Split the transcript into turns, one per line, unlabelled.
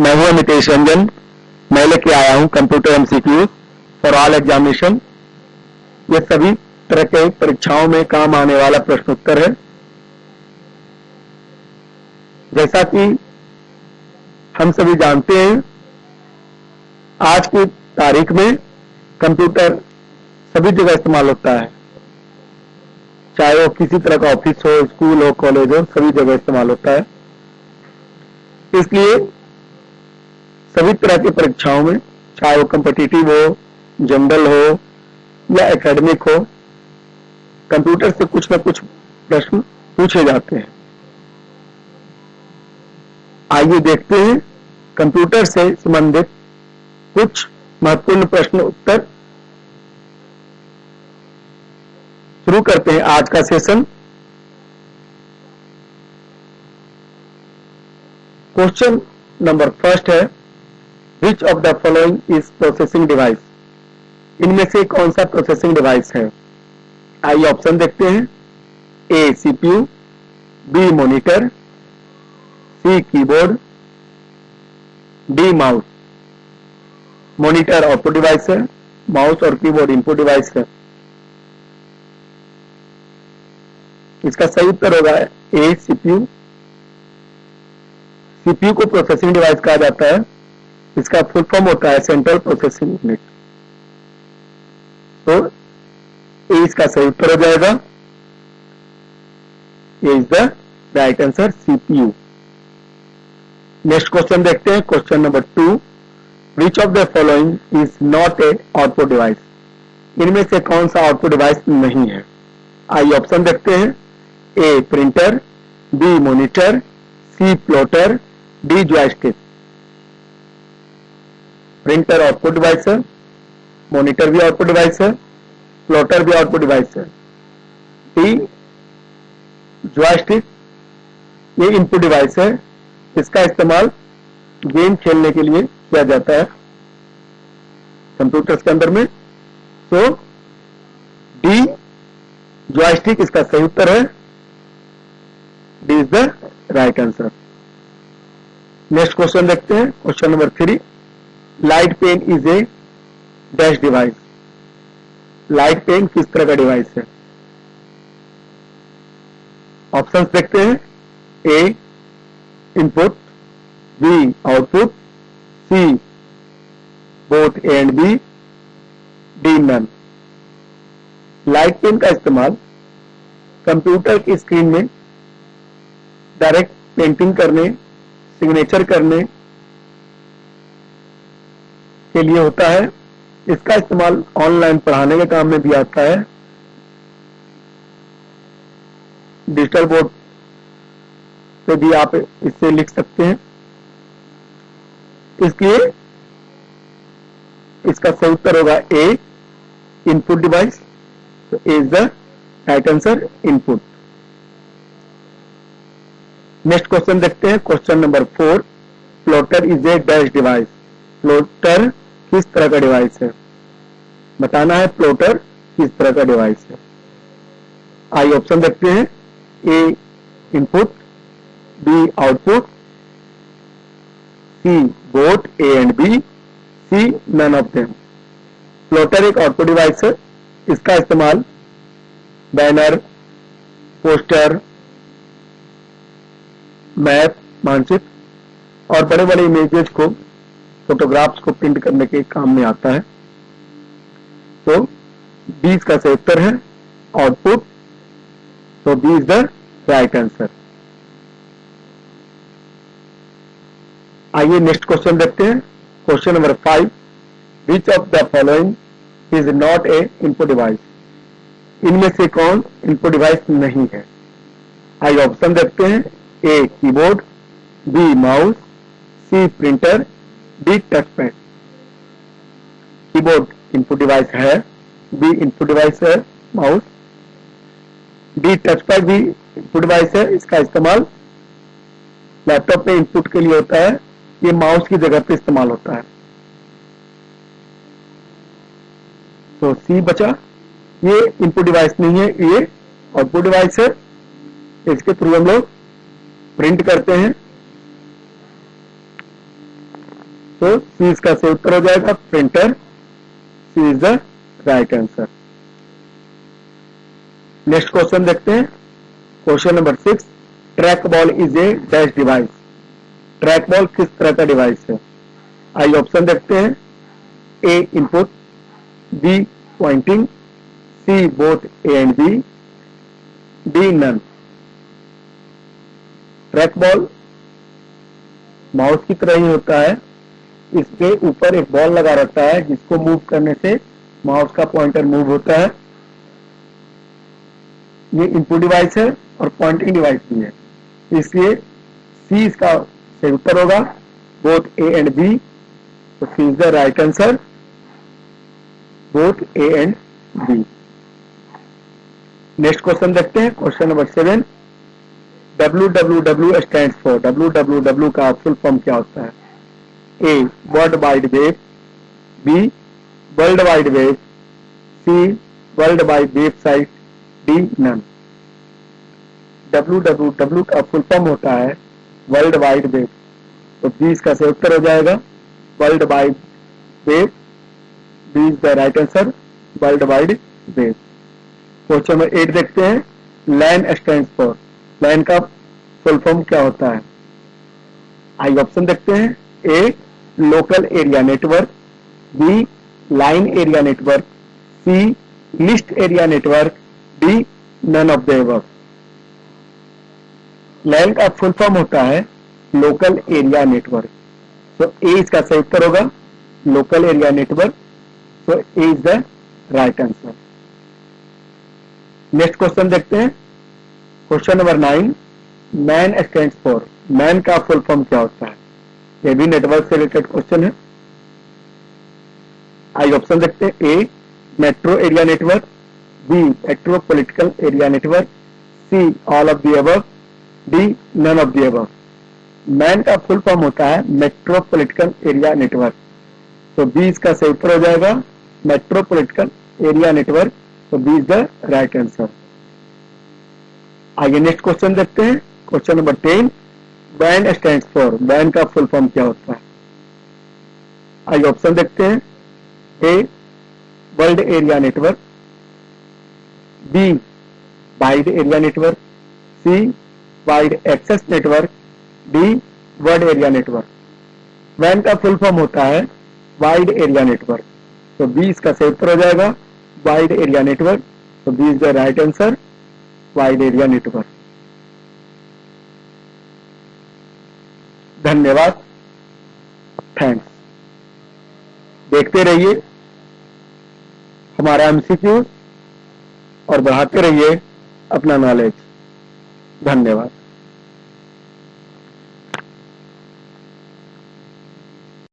मैं हूं नितेश रंजन। मैं लेके आया हूं computer MCQ for all examination. ये सभी तरह के परीक्षाओं में काम आने वाला प्रश्न उत्तर है। जैसा कि हम सभी जानते हैं, आज की तारीख में कंप्यूटर सभी जगह इस्तेमाल होता है, चाहे वो किसी तरह का ऑफिस हो, स्कूल हो, कॉलेज हो, सभी जगह इस्तेमाल होता है। इसलिए सभी तरह की परीक्षाओं में, चाहे वो कॉम्पिटिटिव हो, जनरल हो या एकेडमिक हो, कंप्यूटर से कुछ न कुछ प्रश्न पूछे जाते हैं। आइए देखते हैं कंप्यूटर से संबंधित कुछ महत्वपूर्ण प्रश्न उत्तर। शुरू करते हैं आज का सेशन। क्वेश्चन नंबर फर्स्ट है, विच of the following is processing device? इनमें से कौन सा प्रोसेसिंग डिवाइस है? आइए ऑप्शन देखते हैं। A CPU, B monitor, C keyboard, D mouse. Monitor output device है, माउस और कीबोर्ड इनपुट डिवाइस है। इसका सही उत्तर होगा ए सीपीयू। सीपीयू को प्रोसेसिंग डिवाइस कहा जाता है। इसका फुल फॉर्म होता है सेंट्रल प्रोसेसिंग यूनिट। तो ए इसका सही उत्तर हो जाएगा। A is the right answer, CPU. Next question देखते हैं। Question number 2, which of the following is not a output device? इनमें से कौन सा आउटपुट डिवाइस नहीं है? आइए ऑप्शन देखते हैं। A printer, B monitor, C plotter, D joystick. Printer output device है, मॉनिटर भी आउटपुट डिवाइस है, प्लॉटर भी आउटपुट डिवाइस है। डी जॉयस्टिक ये इनपुट डिवाइस है। इसका इस्तेमाल गेम खेलने के लिए किया जाता है कंप्यूटर्स के अंदर में। तो डी जॉयस्टिक इसका सही उत्तर है। D is the right answer. Next question देखते हैं। Question number 3, light pen is a dash device. Light pen किस तरह का डिवाइस है? ऑप्शंस देखते हैं। A input, B output, C both A and B, D none. Light pen का इस्तेमाल कंप्यूटर की स्क्रीन में डायरेक्ट पेंटिंग करने, सिग्नेचर करने के लिए होता है। इसका इस्तेमाल ऑनलाइन पढ़ाने के काम में भी आता है। डिजिटल बोर्ड पे भी आप इससे लिख सकते हैं। इसलिए इसका सही उत्तर होगा ए इनपुट डिवाइस। तो A is the right answer, input. Next question देखते हैं। Question number 4, plotter is a dash device. Plotter किस तरह का डिवाइस है? बताना है प्लॉटर किस तरह का डिवाइस है। आइए ऑप्शन देखते हैं। A input, B output, C both A and B, C none of them. Plotter एक आउटपुट डिवाइस है। इसका इस्तेमाल बैनर, पोस्टर, मैप, मानचित्र और बड़े बड़े इमेजेस को, फोटोग्राफ्स को प्रिंट करने के काम में आता है। तो बी इसका सही उत्तर है, आउटपुट। तो B is the right answer. आइए नेक्स्ट क्वेश्चन देखते हैं। Question number 5, which of the following is not a input device? इनमें से कौन इनपुट डिवाइस नहीं है? आइए ऑप्शन देखते हैं। A keyboard, B mouse, C printer, D touch pad. Keyboard input device है, बी इनपुट डिवाइस है, माउस। डी टच पैड भी इनपुट डिवाइस है। इसका इस्तेमाल लैपटॉप में इनपुट के लिए होता है। ये माउस की जगह पे इस्तेमाल होता है। तो सी बचा, ये इनपुट डिवाइस नहीं है, ये आउटपुट डिवाइस है। इसके थ्रू हम लोग प्रिंट करते हैं। तो सी इसका सही उत्तर हो जाएगा, printer. C is the right answer. Next question देखते हैं, question number 6, track ball is a dash device. Track ball किस तरह का डिवाइस है? आइए ऑप्शन देखते हैं, A input, B pointing, C both A and B, D none. Track ball mouse की तरह ही होता है, इसके ऊपर एक बॉल लगा रहता है जिसको मूव करने से माउस का पॉइंटर मूव होता है। ये इनपुट डिवाइस है और पॉइंटिंग डिवाइस भी है, इसलिए सी इसका सही उत्तर होगा, बोथ ए एंड बी। तो C is the right answer, both A and B. Next question देखते हैं, question number 7, www stands for. www का फुल फॉर्म क्या होता है? A world wide web, B world wide web, C world wide website, D none. www का full form होता है world wide web, तो बी इसका सही उत्तर हो जाएगा, world wide web. B is the right answer, world wide web. Question number 8 देखते हैं, लैन स्टैंड्स फॉर। लैन का फुल फॉर्म क्या होता है? आइए ऑप्शन देखते हैं, A local area network, B line area network, C list area network, D none of the above. LAN का फुल फॉर्म होता है लोकल एरिया नेटवर्क, तो ए इसका सही उत्तर होगा, लोकल एरिया नेटवर्क। तो A is the right answer. Next question देखते हैं, question number 9, MAN stands for. MAN का फुल फॉर्म क्या होता है? ये भी नेटवर्क से रिलेटेड क्वेश्चन है। आइए ऑप्शन देखते हैं, A metro area network, B metropolitical area network, C all of the above, D none of the above. MAN का फुल फॉर्म होता है मेट्रोपॉलिटिकल एरिया नेटवर्क, तो बी इसका सही उत्तर हो जाएगा, मेट्रोपॉलिटिकल एरिया नेटवर्क। तो B is the right answer. आइए नेक्स्ट क्वेश्चन देखते हैं, question number 10, band stands for. Band का फुल फॉर्म क्या होता है? आइए ऑप्शन देखते हैं, a world area network, B wide area network, C wide access network, D world area network. वैन का फुल फॉर्म होता है वाइड एरिया नेटवर्क, तो बी इसका सही उत्तर हो जाएगा, वाइड एरिया नेटवर्क। तो B is the right answer, wide area network. धन्यवाद, थैंक्स। देखते रहिए हमारा एमसीक्यू और बढ़ाते रहिए अपना नॉलेज। धन्यवाद।